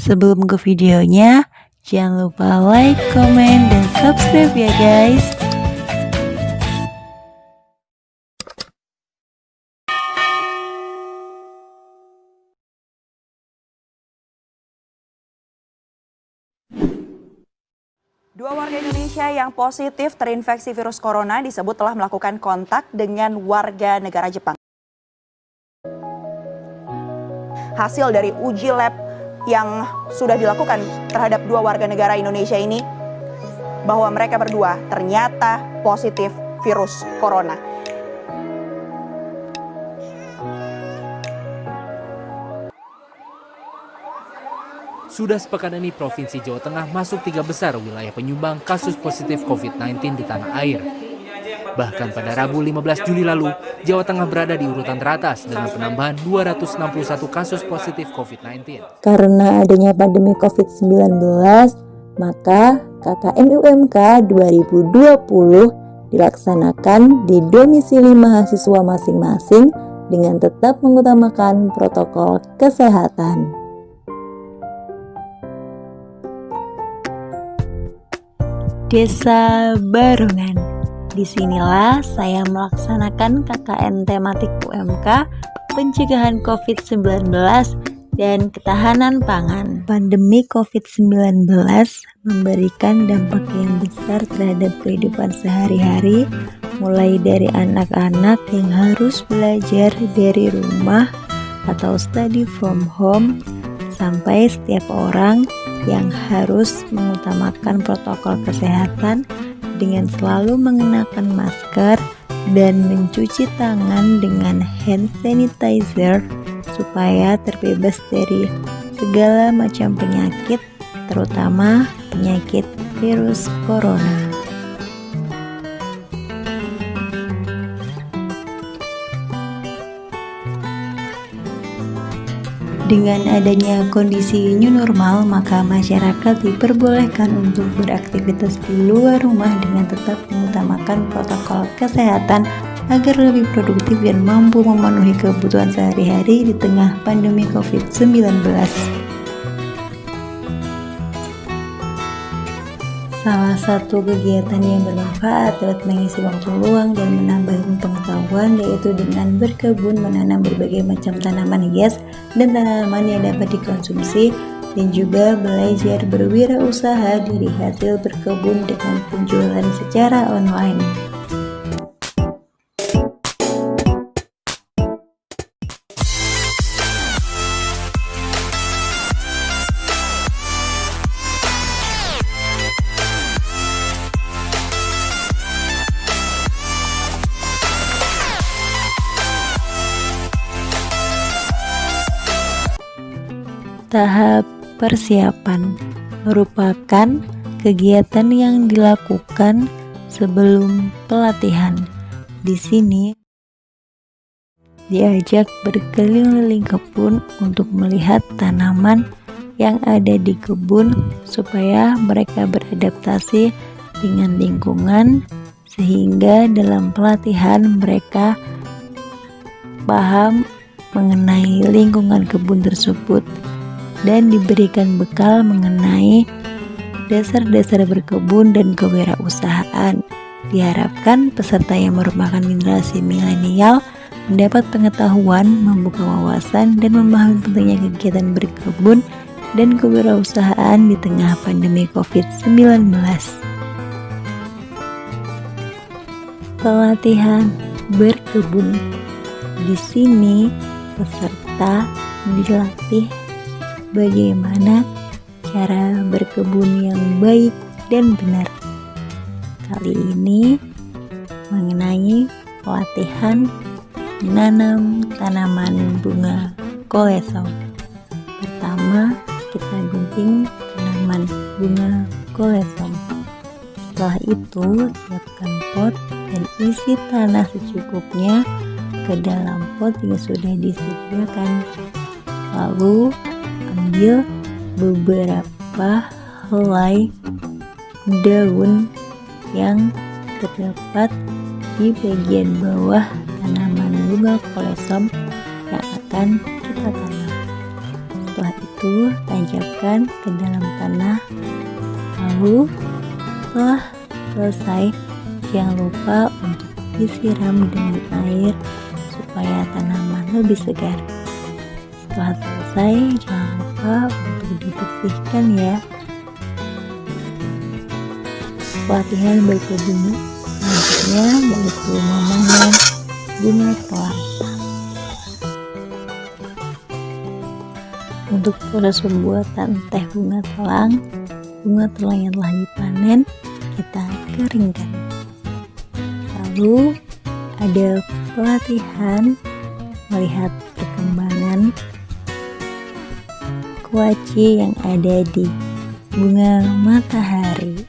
Sebelum ke videonya, jangan lupa like, komen, dan subscribe ya guys. Dua warga Indonesia yang positif terinfeksi virus corona disebut telah melakukan kontak dengan warga negara Jepang. Hasil dari uji lab yang sudah dilakukan terhadap dua warga negara Indonesia ini, bahwa mereka berdua ternyata positif virus corona. Sudah sepekan ini Provinsi Jawa Tengah masuk 3 besar wilayah penyumbang kasus positif COVID-19 di tanah air. Bahkan pada Rabu 15 Juli lalu, Jawa Tengah berada di urutan teratas dengan penambahan 261 kasus positif COVID-19. Karena adanya pandemi COVID-19, maka KKN UMK 2020 dilaksanakan di domisili mahasiswa masing-masing dengan tetap mengutamakan protokol kesehatan. Desa Barungan. Disinilah saya melaksanakan KKN tematik UMK pencegahan COVID-19 dan ketahanan pangan. Pandemi COVID-19 memberikan dampak yang besar terhadap kehidupan sehari-hari, mulai dari anak-anak yang harus belajar dari rumah atau study from home, sampai setiap orang yang harus mengutamakan protokol kesehatan dengan selalu mengenakan masker dan mencuci tangan dengan hand sanitizer supaya terbebas dari segala macam penyakit, terutama penyakit virus corona. Dengan adanya kondisi new normal, maka masyarakat diperbolehkan untuk beraktivitas di luar rumah dengan tetap mengutamakan protokol kesehatan agar lebih produktif dan mampu memenuhi kebutuhan sehari-hari di tengah pandemi COVID-19. Salah satu kegiatan yang bermanfaat dapat mengisi waktu luang dan menambah pengetahuan yaitu dengan berkebun, menanam berbagai macam tanaman hias dan tanaman yang dapat dikonsumsi, dan juga belajar berwirausaha dari hasil berkebun dengan penjualan secara online. Tahap persiapan merupakan kegiatan yang dilakukan sebelum pelatihan. Di sini diajak berkeliling kebun untuk melihat tanaman yang ada di kebun supaya mereka beradaptasi dengan lingkungan, sehingga dalam pelatihan mereka paham mengenai lingkungan kebun tersebut dan diberikan bekal mengenai dasar-dasar berkebun dan kewirausahaan. Diharapkan peserta yang merupakan generasi milenial mendapat pengetahuan, membuka wawasan, dan memahami pentingnya kegiatan berkebun dan kewirausahaan di tengah pandemi COVID-19. Pelatihan berkebun. Di sini peserta dilatih bagaimana cara berkebun yang baik dan benar. Kali ini mengenai pelatihan menanam tanaman bunga kolesom. Pertama, kita gunting tanaman bunga kolesom. Setelah itu, siapkan pot dan isi tanah secukupnya ke dalam pot yang sudah disediakan. Lalu ambil beberapa helai daun yang terdapat di bagian bawah tanaman bunga kolesom yang akan kita tanam. Setelah itu itu tancapkan ke dalam tanah. Lalu setelah selesai, jangan lupa untuk disiram dengan air supaya tanaman lebih segar. Setelah selesai, jangan lupa untuk dibersihkan ya. Pelatihan berkebun selanjutnya yaitu memanen bunga telang. Untuk proses pembuatan teh bunga telang yang telah dipanen kita keringkan. Lalu ada pelatihan melihat perkembangan kuaci yang ada di bunga matahari.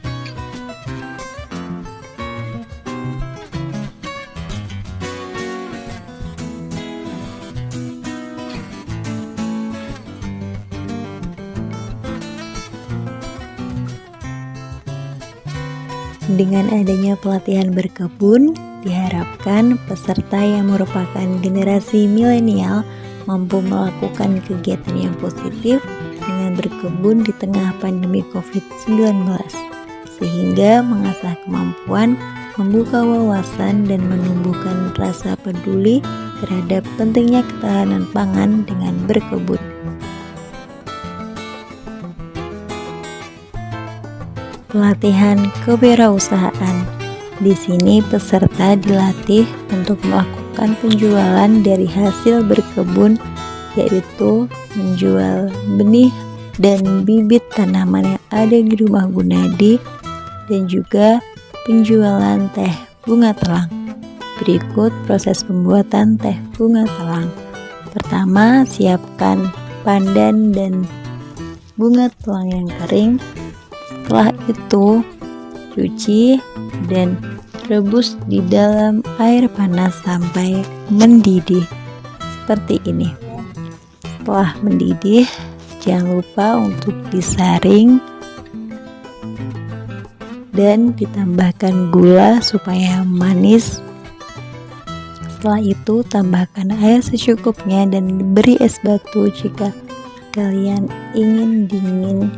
Dengan adanya pelatihan berkebun, diharapkan peserta yang merupakan generasi milenial mampu melakukan kegiatan yang positif dengan berkebun di tengah pandemi COVID-19, sehingga mengasah kemampuan, membuka wawasan, dan menumbuhkan rasa peduli terhadap pentingnya ketahanan pangan dengan berkebun. Pelatihan kewirausahaan. Di sini peserta dilatih untuk melakukan penjualan dari hasil berkebun, yaitu menjual benih dan bibit tanaman yang ada di rumah Gunadi, dan juga penjualan teh bunga telang. Berikut proses pembuatan teh bunga telang. Pertama, siapkan pandan dan bunga telang yang kering. Setelah itu, cuci dan rebus di dalam air panas sampai mendidih seperti ini. Setelah mendidih, jangan lupa untuk disaring dan ditambahkan gula supaya manis. Setelah itu, tambahkan air secukupnya dan beri es batu jika kalian ingin dingin.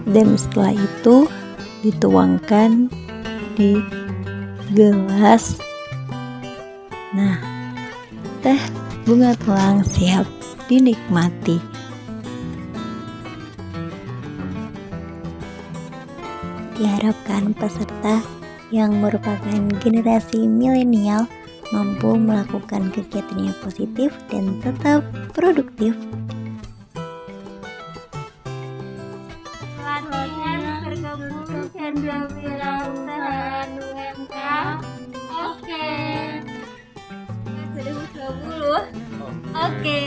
Dan setelah itu dituangkan di gelas. Nah, teh bunga telang siap dinikmati. Diharapkan peserta yang merupakan generasi milenial mampu melakukan kegiatan yang positif dan tetap produktif. Dan kewirausahaan UMK. Oke. 2020. Oke.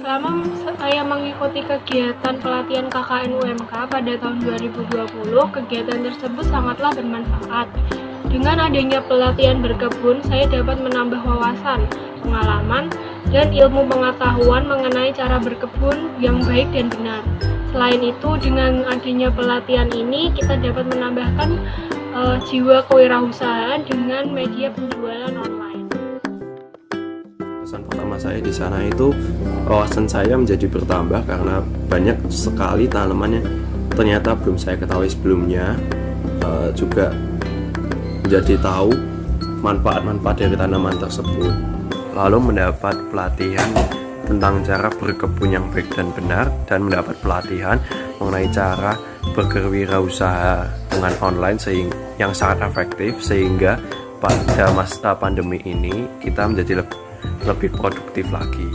Selama saya mengikuti kegiatan pelatihan KKN UMK pada tahun 2020, kegiatan tersebut sangatlah bermanfaat. Dengan adanya pelatihan berkebun, saya dapat menambah wawasan, pengalaman, dan ilmu pengetahuan mengenai cara berkebun yang baik dan benar. Selain itu, dengan adanya pelatihan ini, kita dapat menambahkan jiwa kewirausahaan dengan media penjualan online. Pesan pertama saya di sana itu wawasan saya menjadi bertambah karena banyak sekali tanaman yang ternyata belum saya ketahui sebelumnya. Juga menjadi tahu manfaat-manfaat dari tanaman tersebut. Lalu mendapat pelatihan tentang cara berkebun yang baik dan benar, dan mendapat pelatihan mengenai cara berwirausaha dengan online yang sangat efektif, sehingga pada masa pandemi ini kita menjadi lebih produktif lagi.